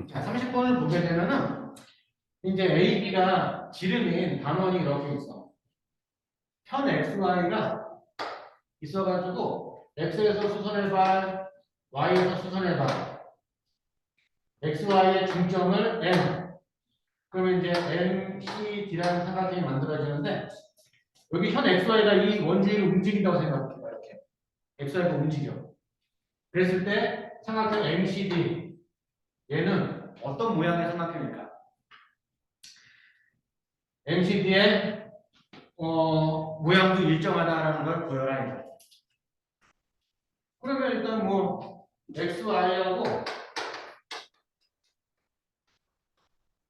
자, 30번을 보게 되면은 이제 A, B가 지름인 단원이 이렇게 있어. 현 XY가 있어가지고 X에서 수선해봐, Y에서 수선해봐. XY의 중점을 M. 그러면 이제 M, C, D라는 삼각형이 만들어지는데 여기 현 XY가 이 원주의를 움직인다고 생각해봐. 이렇게 XY가 움직여. 그랬을 때 삼각형 MCD 얘는 어떤 모양의 삼각형일까? MCD의 모양도 일정하다라는 걸 보여라 이거. 그러면 일단 뭐 XY하고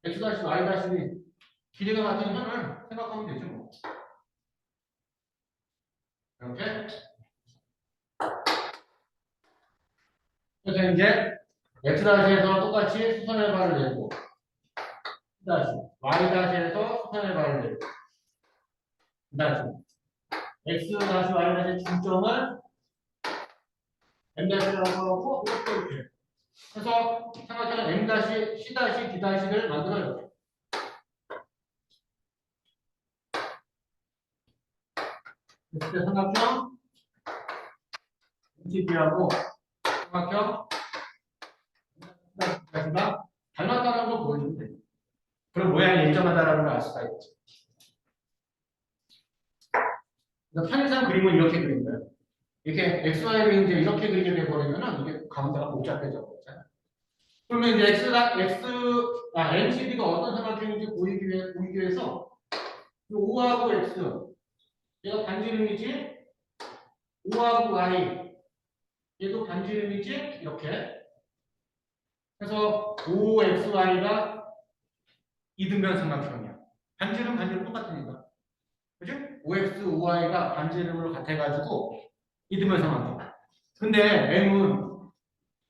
X-Y' 길이가 같은 현을 생각하면 되죠 뭐. 이렇게. 그래서 이제 X-에서 똑같이 수선의 발을 내고 Y-에서 수선의 발을 내고 X-Y' 중점을 M-라고 하고 이렇게 그래서 삼각형은 M-C-D'를 만들어요. 그때 삼각형 MCD하고 삼각형 M'가 닮았다는 걸 보여주면 돼요. 그럼 모양이 일정하다라는 걸 알 수가 있죠. 그래서 편의상 그림을 이렇게 그린 거예요. 이렇게 XY를 이제 이렇게 그리게 돼버리면은 이게 가운데가 복잡해져 버리잖아요. 그러면 이제 MCD가 어떤 삼각형인지 보이기 위해서 이 O하고 X 얘가 반지름이지 O하고 Y 얘도 반지름이지 이렇게 그래서 OXY가 이등변 삼각형이야. 반지름 똑같으니까. 그죠? OX, OY가 반지름으로 같아가지고 이등변 삼각형. 근데 M은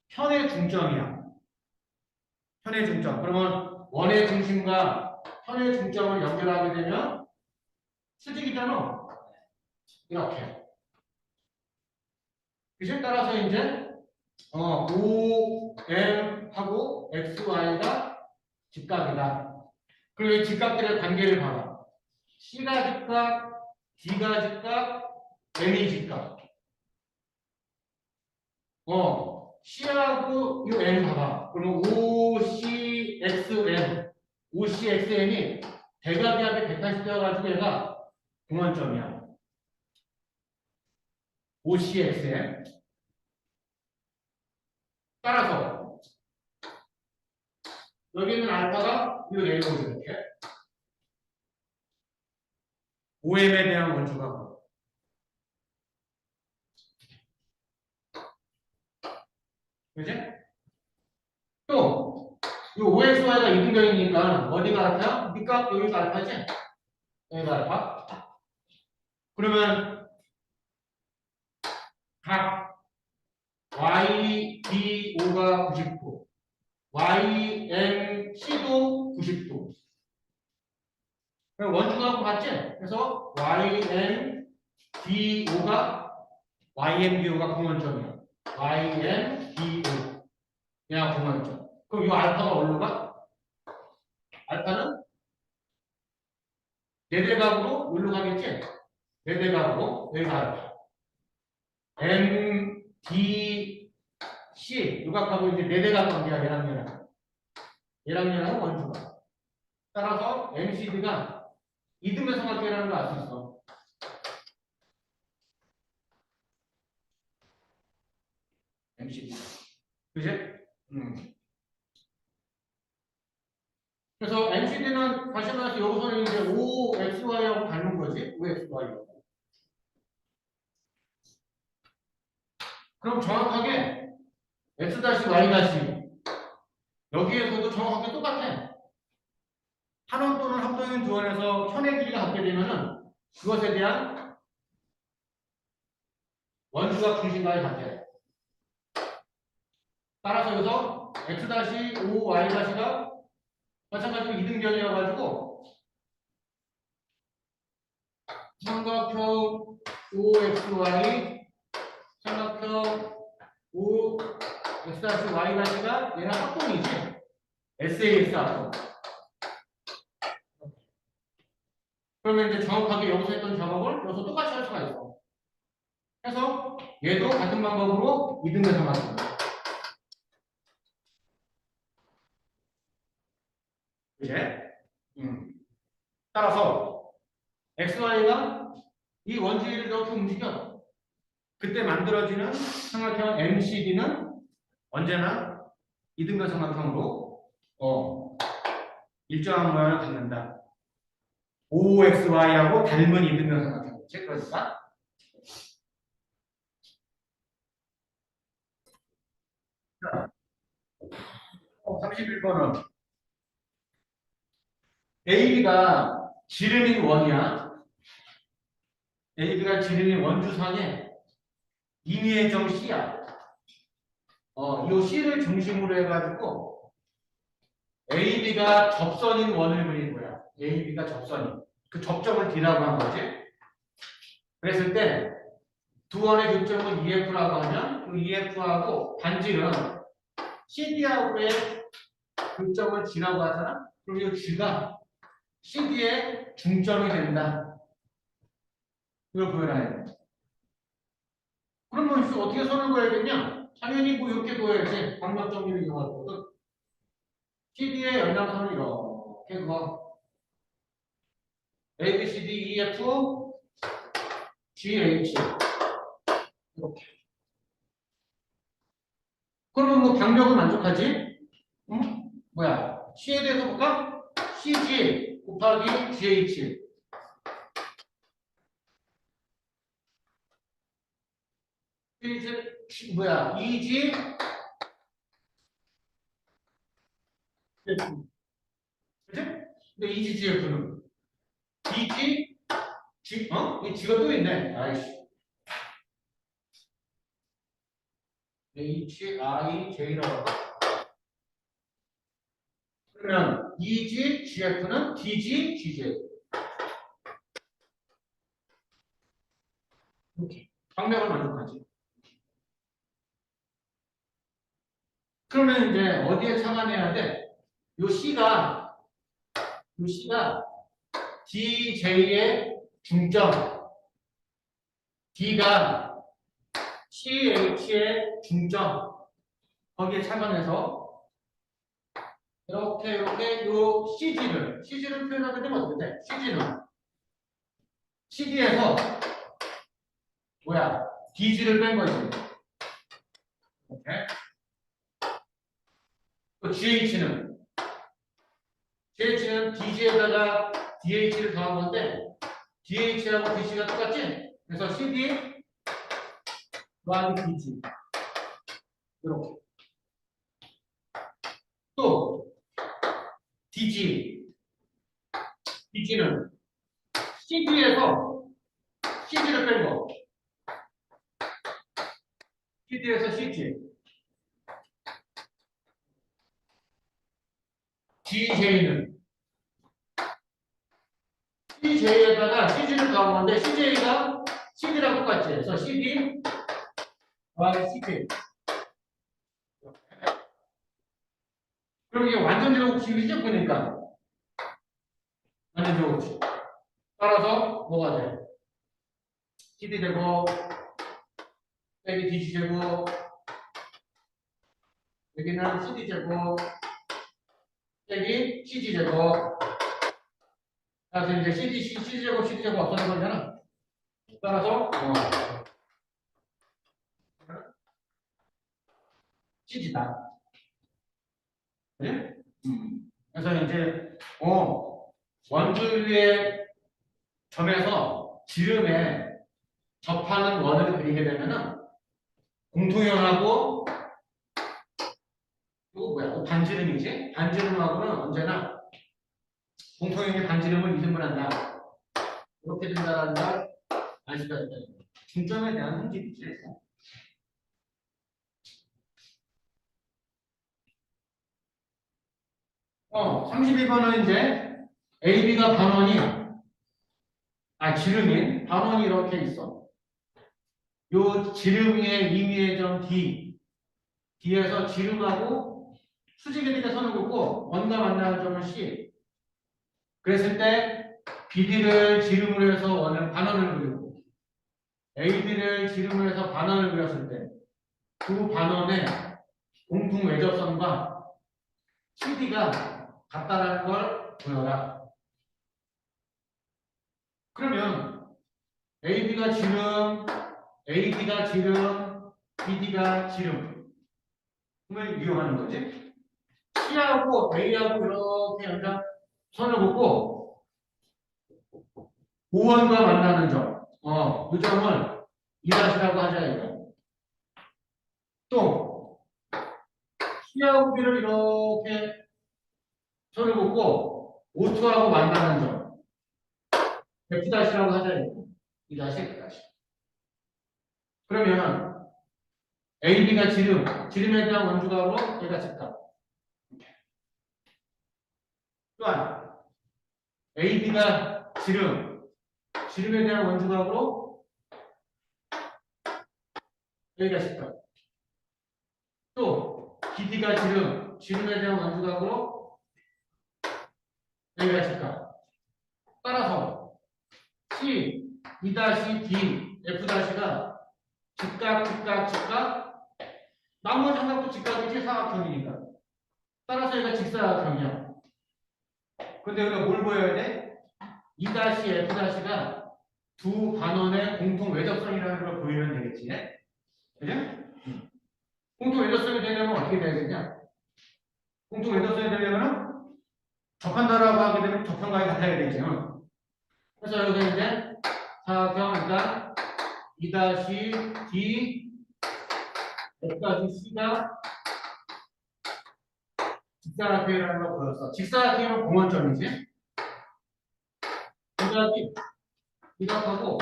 현의 중점이야. 현의 중점. 그러면 원의 중심과 현의 중점을 연결하게 되면 수직이잖아. 이렇게. 그에 따라서 이제 OM하고 XY가 직각이다. 그리고 이 직각들의 관계를 봐라. C가 직각, D가 직각, M이 직각. C하고 이 M 봐봐. 그러면 OCXM, OCXM이 대각이 180 되어가지고 얘가 공원점이야. OCXM. 따라서 여기 있는 알파가 이 내려오죠 이렇게. OM에 대한 원주가 그지? 또, 이 OXY가 이등변이니까 어디가 알파야? 밑값 여기가 알파지? 여기가 알파. 그러면 각 YBO가 90도, YMC도 90도. 그럼 원주가 같지? 그래서 YMBO가 공원점이야. YMBO. 그냥 공원점. 그럼 이 알파가 어디로 가? 알파는 네대각으로 어디로 가겠지? 네대각으로 여기가 알파. M, D, C 요각하고 이제 네대각 관계야 얘랑 원주가. 따라서 MCD가 이등변 삼각형이라는 걸 알 수 있어. MCD. 그지? 그래서 MCD는 다시 말해서 여기서는 이제 OXY하고 닮은 거지. OXY하고. 그럼 정확하게 X-Y' 여기에서도 정확하게 똑같아. 한원 또는 합동인 두 원에서 현의 길이가 같게 되면은 그것에 대한 원주각 중심각이 같아요. 따라서 여기서 X-O, Y-가 마찬가지로 이등변이어가지고 삼각형 OXY, 삼각형 OXY x-y-가 얘랑 합동이지. SAS 합동. 그러면 이제 정확하게 여기서 했던 작업을 여기서 똑같이 할 수가 있어. 그래서 얘도 같은 방법으로 이등변 삼각형. 이제 따라서 XY가 이 원주의를 이렇게 움직여. 그때 만들어지는 삼각형 MCD는 언제나 이등변 삼각형으로 일정한 모양을 갖는다. OXY하고 닮은 이등변 삼각형이지. 그러니까 31번은 AB가 지름인 원이야. AB가 지름인 원주상에 임의의 점 C야. 이 C를 중심으로 해가지고 AB가 접선인 원을 그린 거야. AB가 접선인. 그 접점을 D라고 한 거지. 그랬을 때 두 원의 교점을 EF라고 하면 그 EF하고 반지는 CD하고의 교점을 G라고 하잖아. 그럼 이 G가 CD의 중점이 된다. 이걸 보여놔야 돼. 그러면 어떻게 선을 그어야겠냐? 당연히 뭐 이렇게 그어야지. 방역 정리를 이용할 거거든. CD의 연장선을 이렇게 그어. A, B, C, D, E, F, G, H. 이렇게. 그러면 뭐 방역은 만족하지? 응? 뭐야? C에 대해서 볼까? CG 곱하기 GH. 이제 뭐야? EG 그지? 근데 EGGF는 EG G 이 G가 또 있네. 아이씨. H I J라고. 그러면 EG GF는 DG GJ. 이렇게 방명을 만족하지. 그러면 이제 어디에 착안해야 돼? 요 C가 DJ의 중점, D가 CH의 중점, 거기에 착안해서 이렇게 요 CG를 표현하게 되면 어떻게 돼? CG는 CD에서 뭐야? DG를 뺀 거지. 오케이? 또 GH는 DG에다가 DH를 더한 건데 DH하고 DC가 똑같지? 그래서 CD 더하기 DG 이렇게. 또 DG는 CD에서 CG를 뺀 거. CD에서 CG. DJ는 CJ에다가 CG를 더한 건데 CJ가 CD랑 똑같지. 그래서 CD 더하기 CJ. 그럼 이게 완전 제곱식이죠? 그러니까 완전 제곱식. 따라서 뭐가 돼? CD 제곱 빼기 DG 제곱 여기는 CD 제곱 빼기 CG 제곱. 따라서 이제 CD 제곱 없어진 거잖아. 따라서 CG다. 그래? 그래서 이제 원주위의 점에서 지름에 접하는 원을 그리게 되면은 공통형하고 이거 뭐야? 반지름이지? 반지름하고는 언제나 공통형의 반지름을 이등분한다. 이렇게 된다는 걸 알 수가 있다. 중점에 대한 성질이지. 32번은 이제 AB가 지름인 반원이 이렇게 있어. 요 지름 위에 임의의 점 D에서 지름하고 수직에 대해 선을 긋고 원과 만나는 점은 C. 그랬을 때 BD를 지름으로 해서 원을 반원을 그리고 AB를 지름으로 해서 반원을 그렸을 때 두 반원의 공통 외접선과 CD가 같다라는 걸 보여라. 그러면 AB가 지름, AD가 지름, BD가 지름을 이용하는 거지. C하고 A하고 이렇게 연장 선을 긋고 O원과 만나는 점, 그 점을 2'이라고 하자 이거. 또 C하고 B를 이렇게 선을 긋고 O2하고 만나는 점, F''이라고 하자 이거. 2', F'. 그러면 AB가 지름에 대한 원주각으로 얘가 직각. 또한 AB가 지름에 대한 원주각으로 여기가 직각. 또 BD가 지름에 대한 원주각으로 여기가 직각. 따라서 C, E', D, F'가 직각. 나머지 하나도 직각이지 사각형이니까. 따라서 얘가 직사각형이야. 근데 우리가 뭘 보여야 돼? E', F'가 두 반원의 공통 외접선이라는 걸 보이면 되겠지. 그죠? 공통 외접선이 되려면 어떻게 돼야겠냐? 공통 외접선이 되려면 접한다라고 하게 되면 접현각이 같아야 되죠. 그래서 여기서 이제 사각형 일단 E', D, F'가 직사각형이라는 걸 보였어. 직사각형은 공원점이지. 이각하고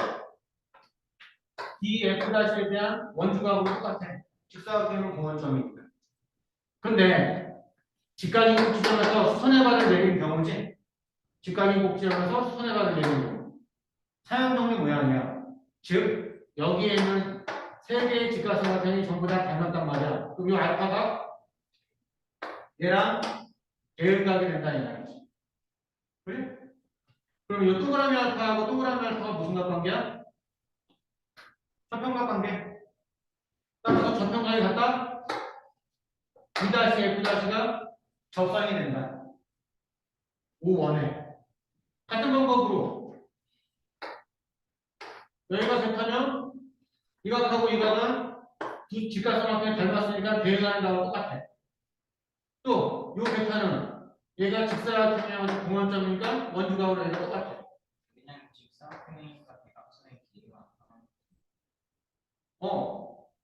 D, F'에 대한 원주각하고 똑같아. 직사각형은 공원점이니까. 근데 직각인국 지점에서 수선의 발을 내린 경우지. 직각인국 지점에서 수선의 발을 내린 경우. 사용 정리 모양이야. 즉 여기에 있는 세 개의 직각삼각형이 전부 다 닮았단 말이야. 그럼 이 알파가 얘랑 대응각이 된다 이 말이지. 그래? 그럼 이 동그라미 알파하고 동그라미 알파가 무슨 각관계야? 접현각관계. 따라서 접현각이 같다. E', F'가 접선이 된다. O1에. 같은 방법으로 여기가 베타면 이 각하고 이 각은 두 직각삼각형이 닮았으니까 대응하는 각하고 똑같아. 또 이 베타는 얘가 직사각형의 공원점이니까 원주각으로 얘가 똑같아. 그냥 직사각형이니까 대각선의 길이가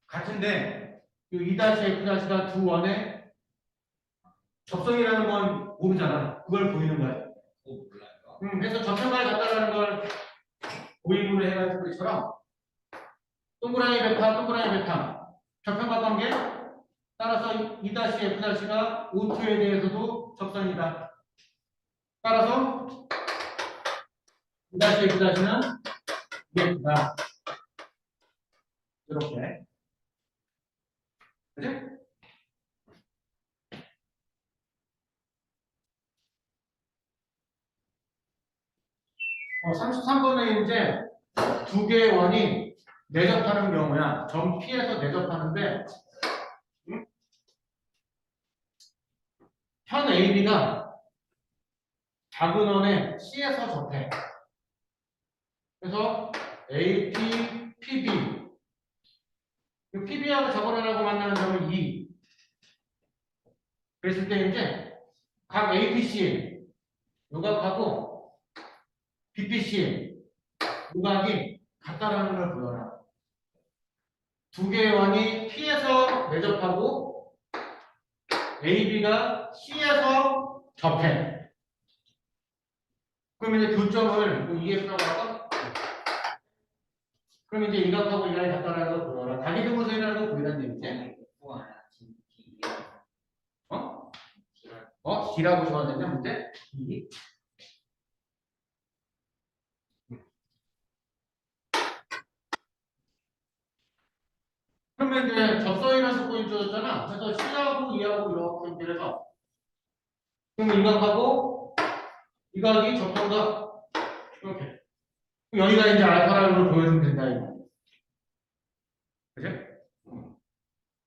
같은데 이 E', F'가 두 원의 접선이라는 건 모르잖아. 그걸 보이는 거야. 몰라요. 그래서 접선각이 같다라는 걸 고임으로 해가지고 이처럼 동그라미 베타 접선각 관계 따라서 E', F'가 O2에 대해서도 접선이다. 따라서 E', F'는 EF다. 이렇게. 그지? 33번에 이제 두 개의 원이 내접하는 경우야. 점 P에서 내접하는데 현 AB가 작은 원에 C에서 접해. 그래서 AP, PB. PB하고 작은 원하고 만나는 점은 2. 그랬을 때 이제 각 APC 요각하고 BPC 요각이 같다라는 걸 보여라. 두 개의 원이 P에서 내접하고 AB가 C에서 접해. 그럼 이제 교점을 EF라고 할까? 그럼 이제 이각하고 이각이 같다라는 걸 보여라. 다기등분선이라는 걸 보이란 얘기지. D라고 적었는데 문제? D. 그러면 그러면 이제 접선이라는 포인트 줬잖아. 그래서 C하고 E하고 이렇게 연결해서 그럼 이각하고 이각이 접선각 이렇게. 그럼 여기가 이제 알파라는 걸 보여주면 된다 이거. 그지?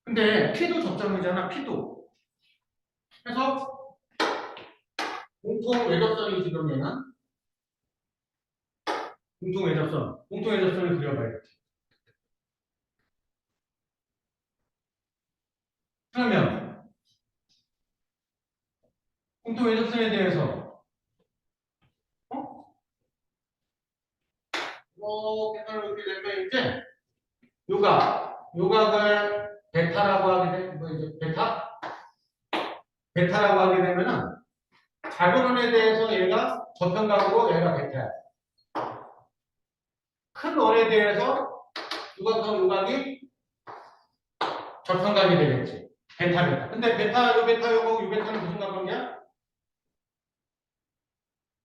근데 P도 접점이잖아. P도. 그래서 공통 외접선이 지금 얘는 공통 외접선. 공통 외접선을 그려봐야겠지. 그러면 공통 외접선에 대해서 이렇게 되면 이제 요각을 베타라고 하게 되면 뭐 이제 베타라고 하게 되면은 작은 원에 대해서 얘가 저평각으로 얘가 베타야. 큰 원에 대해서 요각하고 요각이 저평각이 되겠지. 베타. 근데 요 베타 요거 요 베타는 무슨 관계야?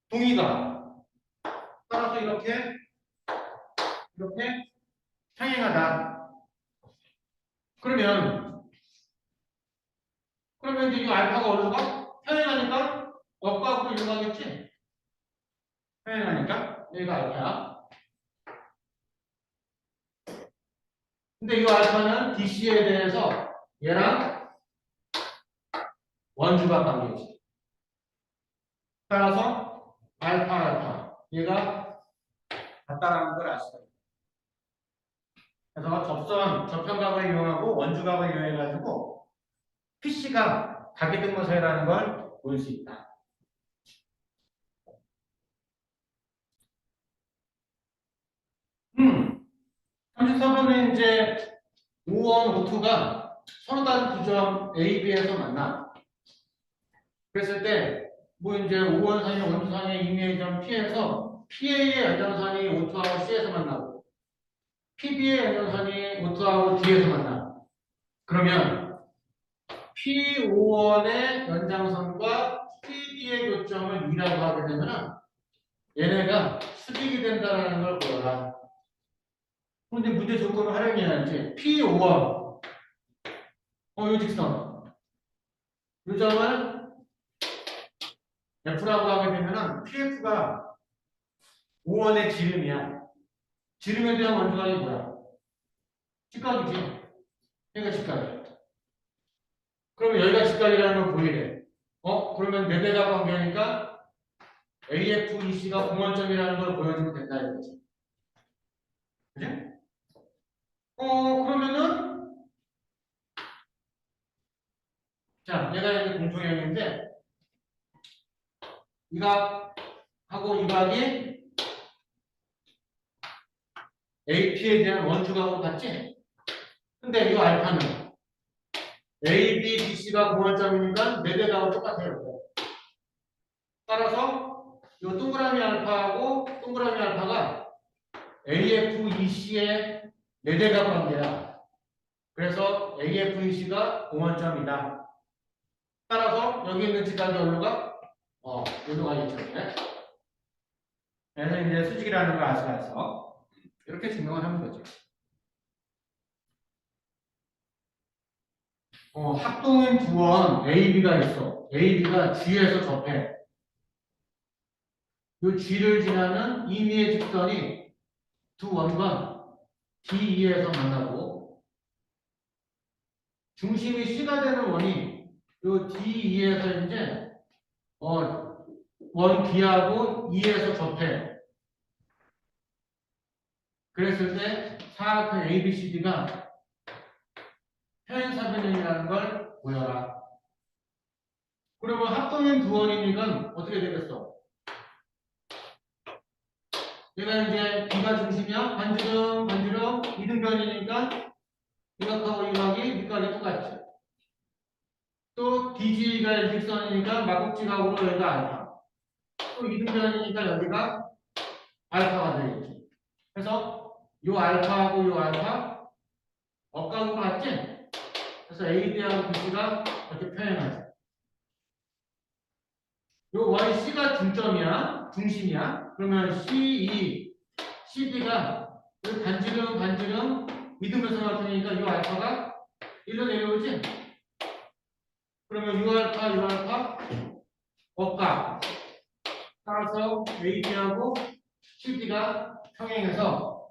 동의가 따라서 이렇게 평행하다. 그러면 이제 이 알파가 어디로 가? 평행하니까 역각으로 이동하겠지? 평행하니까 여기가 알파야. 근데 이 알파는 DC에 대해서 얘랑 원주각 관계지. 따라서 알파 얘가 같다라는 걸 알 수가 있다. 그래서 접선각을 이용하고 원주각을 이용해가지고 PC가 각이등모세라는 걸 볼 수 있다. 34번은 이제 5원, 5투가 서로 다른 구점 A, B에서 만나. 그랬을 때, 뭐 이제 5원상의 원투상의 임의의 점 P에서 PA의 연장선이 5투하고 C에서 만나고, PB의 연장선이 5투하고 D에서 만나. 그러면 P5원의 연장선과 PD의 교점을 E라고 하게 되면 얘네가 수직이 된다는 걸 보여라. 그런데 문제 조건을 활용해야지. P5원. 요 직선. 요 점을 F라고 하게 되면은 PF가 5원의 지름이야. 지름에 대한 원주각이 뭐야? 직각이지. 여기가 직각이야. 그러면 여기가 직각이라는 걸 보이래. 그러면 네대각 관계니까 AFEC가 공원점이라는 걸 보여주면 된다 이거지. 그지? 그러면은 자, 얘가 이제 공통형인데 이각하고 이각이 AP에 대한 원주각으로 같지? 근데 이 알파는 A, B, B, C가 공원점이니까 네대각하고 똑같아요. 따라서 이 동그라미 알파가 AFEC의 네대각 관계야. 그래서 AFEC가 공원점이다. 따라서 여기 있는 직각이 어디로 가? 여기로 가겠죠. 네? 그래서 이제 수직이라는 걸 아셔서 이렇게 증명을 하는 거죠. 합동인 두 원 AB가 있어. AB가 G에서 접해. 이 G를 지나는 임의의 직선이 두 원과 D2에서 만나고 중심이 C가 되는 원이 이 D2에서 이제 원 B하고 E에서 접해. 그랬을 때 사각형 ABCD가 평행사변형이라는 걸 보여라. 그러면 합동인 두 원이니까 어떻게 되겠어? 얘가 이제 B가 중심이야. 반지름, 이등변이니까 이각하고 이각이 밑각이 똑같지. 또 DG가 일직선이니까 막국지각으로 여기가 알파. 또 이등변이니까 여기가 알파가 되겠지. 그래서 요 알파하고 요 알파 억각으로 같지? 그래서 AD하고 BC가 이렇게 평행하지. 요 YC가 중심이야. 그러면 CE, CD가 반지름, 미등변 삼각형이니까 이 알파가 1로 내려오지? 그러면 U알파 없다. 따라서 AB하고 CD가 평행해서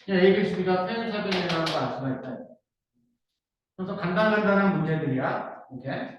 그냥 ABCD가 평행사변이라는 걸 알 수가 있다. 그래서 간단한 문제들이야. 이렇게.